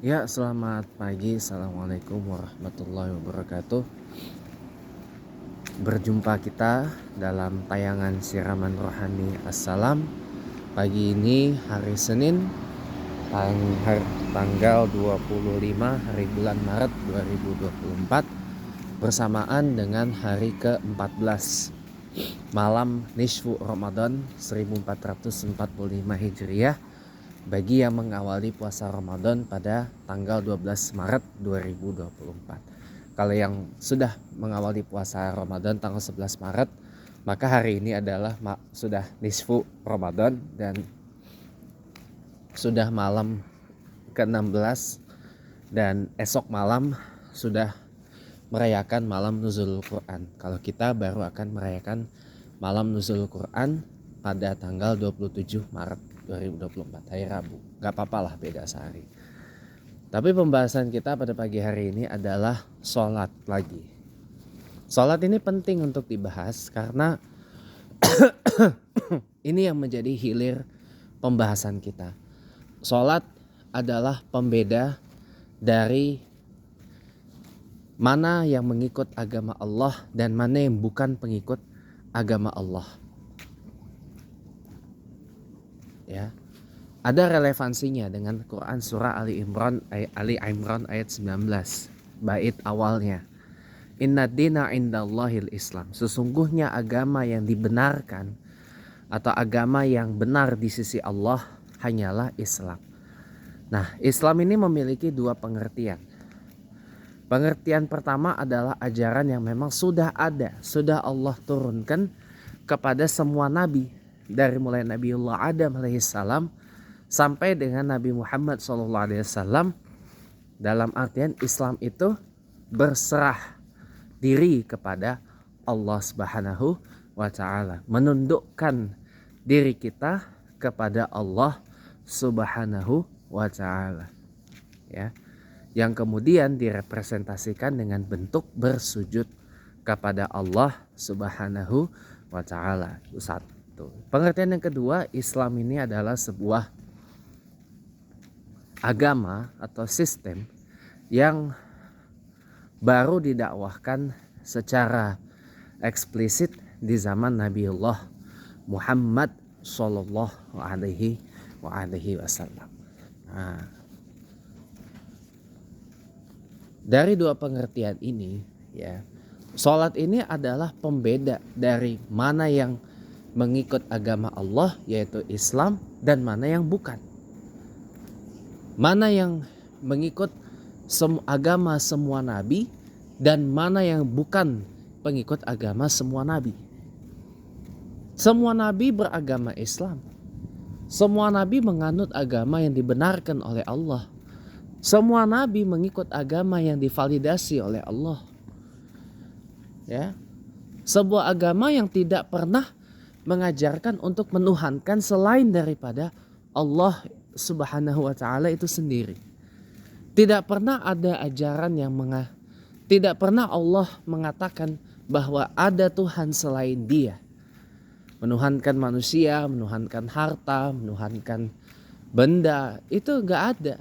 Ya, selamat pagi. Assalamualaikum warahmatullahi wabarakatuh. Berjumpa kita dalam tayangan siraman rohani Assalam. Pagi ini hari Senin, tanggal 25 hari bulan Maret 2024, bersamaan dengan hari ke-14 malam Nisfu Ramadan 1445 Hijriah bagi yang mengawali puasa Ramadan pada tanggal 12 Maret 2024. Kalau yang sudah mengawali puasa Ramadan tanggal 11 Maret, maka hari ini adalah sudah nisfu Ramadan dan sudah malam ke-16, dan esok malam sudah merayakan malam nuzul Quran. Kalau kita baru akan merayakan malam nuzul Quran pada tanggal 27 Maret 2024, hari Rabu. Gak apa-apa lah beda sehari. Tapi pembahasan kita pada pagi hari ini adalah sholat lagi. Sholat ini penting untuk dibahas karena ini yang menjadi hilir pembahasan kita. Sholat adalah pembeda dari mana yang mengikut agama Allah dan mana yang bukan pengikut agama Allah. Ya, ada relevansinya dengan Quran surah Ali Imran ayat 19, bait awalnya. Inna dina indallahil Islam. Sesungguhnya agama yang dibenarkan atau agama yang benar di sisi Allah hanyalah Islam. Nah, Islam ini memiliki dua pengertian. Pengertian pertama adalah ajaran yang memang sudah ada, sudah Allah turunkan kepada semua nabi, dari mulai Nabiullah Adam alaihissalam sampai dengan Nabi Muhammad SAW. Dalam artian Islam itu berserah diri kepada Allah Subhanahu wa Ta'ala, menundukkan diri kita kepada Allah Subhanahu wa Ta'ala, ya, yang kemudian direpresentasikan dengan bentuk bersujud kepada Allah Subhanahu wa Ta'ala. Satu. Pengertian yang kedua, Islam ini adalah sebuah agama atau sistem yang baru didakwahkan secara eksplisit di zaman Nabiullah Muhammad Sallallahu Alaihi Wasallam. Nah, dari dua pengertian ini, ya, sholat ini adalah pembeda dari mana yang mengikut agama Allah yaitu Islam dan mana yang bukan. Mana yang mengikut agama semua nabi dan mana yang bukan pengikut agama semua nabi. Semua nabi beragama Islam. Semua nabi menganut agama yang dibenarkan oleh Allah. Semua nabi mengikut agama yang divalidasi oleh Allah. Ya. Sebuah agama yang tidak pernah mengajarkan untuk menuhankan selain daripada Allah Subhanahu wa Ta'ala itu sendiri. Tidak pernah ada ajaran yang tidak pernah Allah mengatakan bahwa ada Tuhan selain Dia. Menuhankan manusia, menuhankan harta, menuhankan benda, itu enggak ada.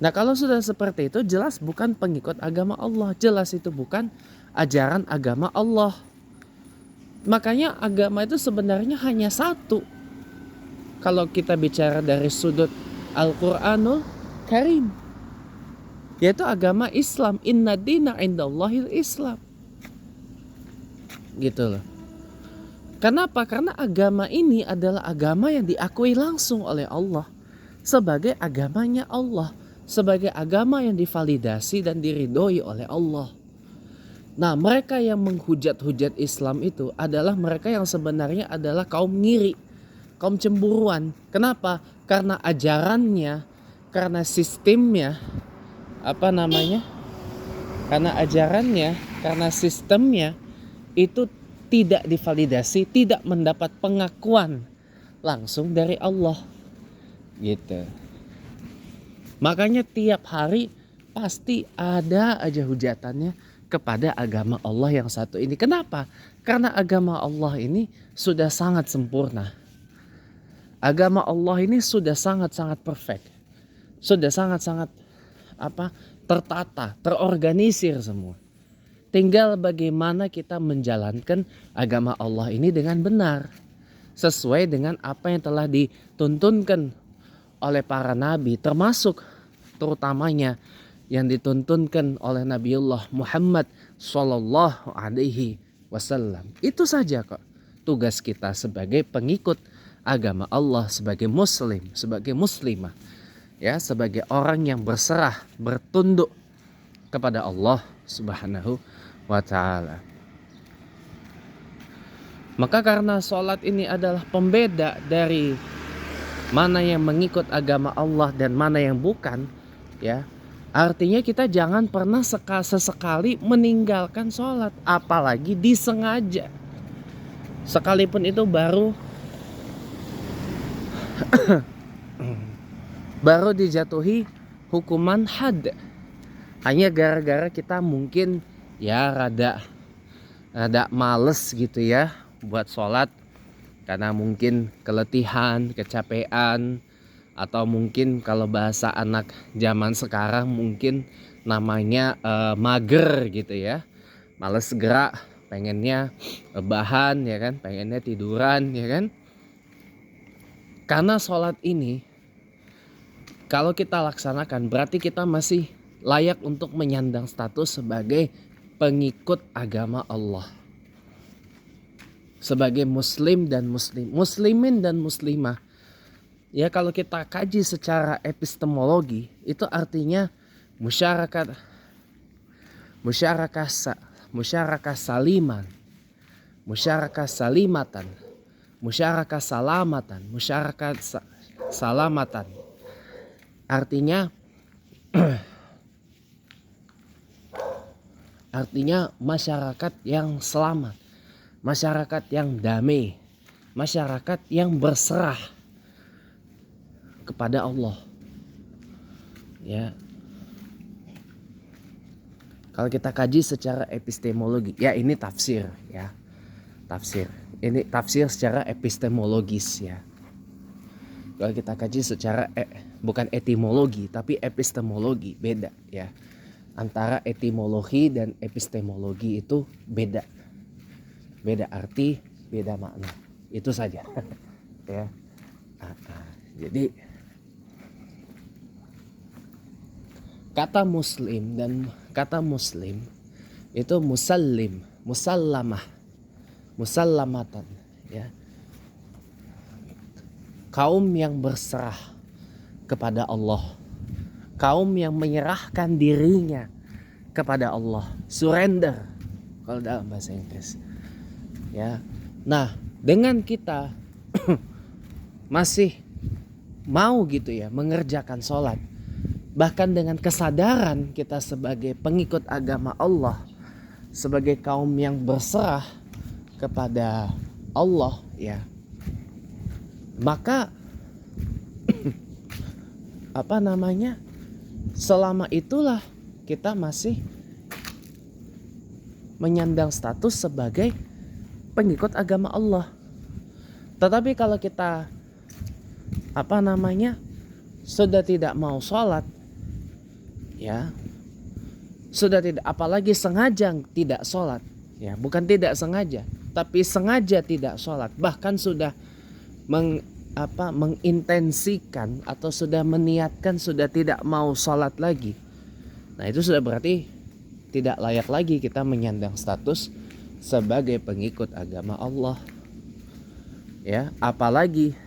Nah, kalau sudah seperti itu jelas bukan pengikut agama Allah, jelas itu bukan ajaran agama Allah. Makanya agama itu sebenarnya hanya satu. Kalau kita bicara dari sudut Al-Quranul Karim, yaitu agama Islam. Inna dina indallahil Islam. Gitu loh. Kenapa? Karena agama ini adalah agama yang diakui langsung oleh Allah sebagai agamanya Allah, sebagai agama yang divalidasi dan diridhoi oleh Allah. Nah, mereka yang menghujat-hujat Islam itu adalah mereka yang sebenarnya adalah kaum ngiri, kaum cemburuan. Kenapa? Karena ajarannya, karena sistemnya, karena ajarannya, karena sistemnya itu tidak divalidasi, tidak mendapat pengakuan langsung dari Allah. Gitu. Makanya tiap hari pasti ada aja hujatannya kepada agama Allah yang satu ini. Kenapa? Karena agama Allah ini sudah sangat sempurna. Agama Allah ini sudah sangat-sangat perfect. Sudah sangat-sangat tertata, terorganisir semua. Tinggal bagaimana kita menjalankan agama Allah ini dengan benar, sesuai dengan apa yang telah dituntunkan oleh para nabi, termasuk terutamanya yang dituntunkan oleh Nabiullah Muhammad Sallallahu Alaihi Wasallam. Itu saja kok tugas kita sebagai pengikut agama Allah, sebagai muslim, sebagai muslimah, ya, sebagai orang yang berserah, bertunduk kepada Allah Subhanahu wa taala. Maka karena sholat ini adalah pembeda dari mana yang mengikut agama Allah dan mana yang bukan, ya, artinya kita jangan pernah sesekali meninggalkan sholat, apalagi disengaja, sekalipun itu baru dijatuhi hukuman had, hanya gara-gara kita mungkin ya rada males gitu ya buat sholat, karena mungkin keletihan, kecapean, atau mungkin kalau bahasa anak zaman sekarang mungkin namanya mager gitu ya, males gerak, pengennya bahan ya kan, pengennya tiduran ya kan. Karena sholat ini kalau kita laksanakan berarti kita masih layak untuk menyandang status sebagai pengikut agama Allah, sebagai muslim dan muslimin dan muslimah. Ya, kalau kita kaji secara epistemologi itu artinya masyarakat saliman, masyarakat salimatan, masyarakat salamatan, masyarakat salamatan. Artinya masyarakat yang selamat, masyarakat yang damai, masyarakat yang berserah kepada Allah. Ya. Kalau kita kaji secara epistemologi, ya ini tafsir ya. Tafsir. Ini tafsir secara epistemologis ya. Kalau kita kaji secara bukan etimologi tapi epistemologi, beda ya. Antara etimologi dan epistemologi itu beda. Beda arti, beda makna. Itu saja. Ya. Jadi kata muslim dan kata muslim itu musallim, musallamah, musallamatan ya. Kaum yang berserah kepada Allah, kaum yang menyerahkan dirinya kepada Allah, surrender kalau dalam bahasa Inggris. Ya. Nah, dengan kita masih mau gitu ya mengerjakan sholat, bahkan dengan kesadaran kita sebagai pengikut agama Allah, sebagai kaum yang berserah kepada Allah ya, maka selama itulah kita masih menyandang status sebagai pengikut agama Allah. Tetapi kalau kita sudah tidak mau sholat ya, sudah tidak, apalagi sengaja tidak sholat ya, bukan tidak sengaja tapi sengaja tidak sholat, bahkan sudah mengintensikan atau sudah meniatkan sudah tidak mau sholat lagi. Nah, itu sudah berarti tidak layak lagi kita menyandang status sebagai pengikut agama Allah. Ya, apalagi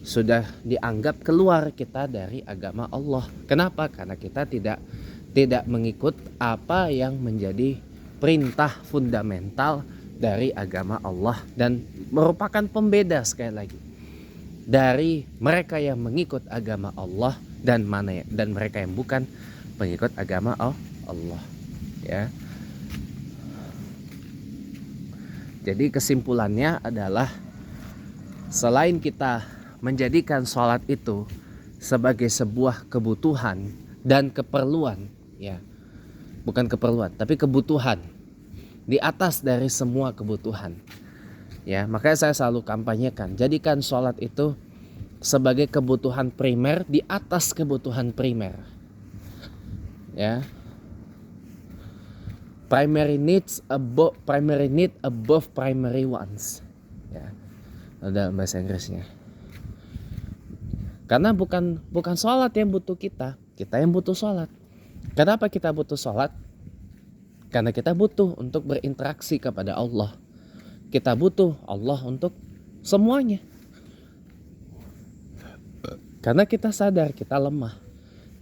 sudah dianggap keluar kita dari agama Allah. Kenapa? Karena kita tidak mengikut apa yang menjadi perintah fundamental dari agama Allah dan merupakan pembeda sekali lagi dari mereka yang mengikut agama Allah dan mereka yang bukan pengikut agama Allah ya. Jadi kesimpulannya adalah selain kita menjadikan sholat itu sebagai sebuah kebutuhan dan keperluan ya, bukan keperluan tapi kebutuhan di atas dari semua kebutuhan ya, makanya saya selalu kampanyekan jadikan sholat itu sebagai kebutuhan primer di atas kebutuhan primer. Ya. Primary need above primary wants. Ya. Ada bahasa Inggrisnya. Karena bukan sholat yang butuh kita yang butuh sholat. Kenapa kita butuh sholat? Karena kita butuh untuk berinteraksi kepada Allah. Kita butuh Allah untuk semuanya. Karena kita sadar kita lemah.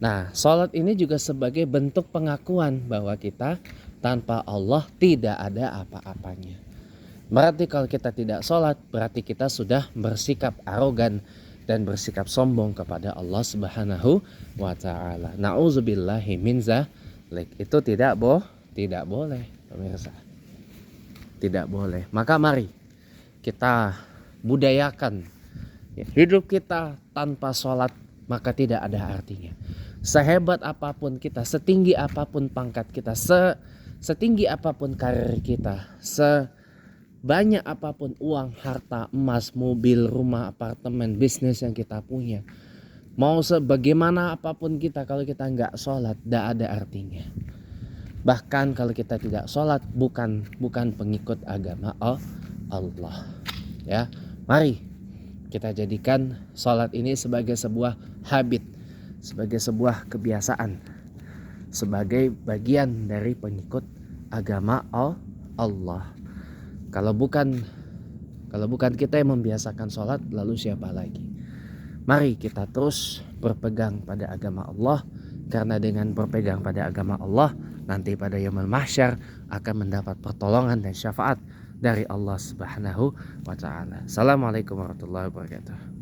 Nah, sholat ini juga sebagai bentuk pengakuan bahwa kita tanpa Allah tidak ada apa-apanya. Berarti kalau kita tidak sholat, berarti kita sudah bersikap arogan dan bersikap sombong kepada Allah Subhanahu wa ta'ala. Na'udzubillahi min dzalik. Itu tidak boleh, pemirsa. Tidak boleh. Maka mari kita budayakan hidup kita tanpa sholat, maka tidak ada artinya. Sehebat apapun kita, setinggi apapun pangkat kita, setinggi apapun karir kita, sebanyak apapun uang, harta, emas, mobil, rumah, apartemen, bisnis yang kita punya, mau sebagaimana apapun kita, kalau kita nggak sholat, tidak ada artinya. Bahkan kalau kita tidak sholat, bukan pengikut agama Allah. Ya, mari kita jadikan sholat ini sebagai sebuah habit, sebagai sebuah kebiasaan, sebagai bagian dari pengikut agama Allah. Kalau bukan kita yang membiasakan sholat, lalu siapa lagi? Mari kita terus berpegang pada agama Allah, karena dengan berpegang pada agama Allah, nanti pada yaumul mahsyar akan mendapat pertolongan dan syafaat dari Allah Subhanahu wa ta'ala. Assalamualaikum warahmatullahi wabarakatuh.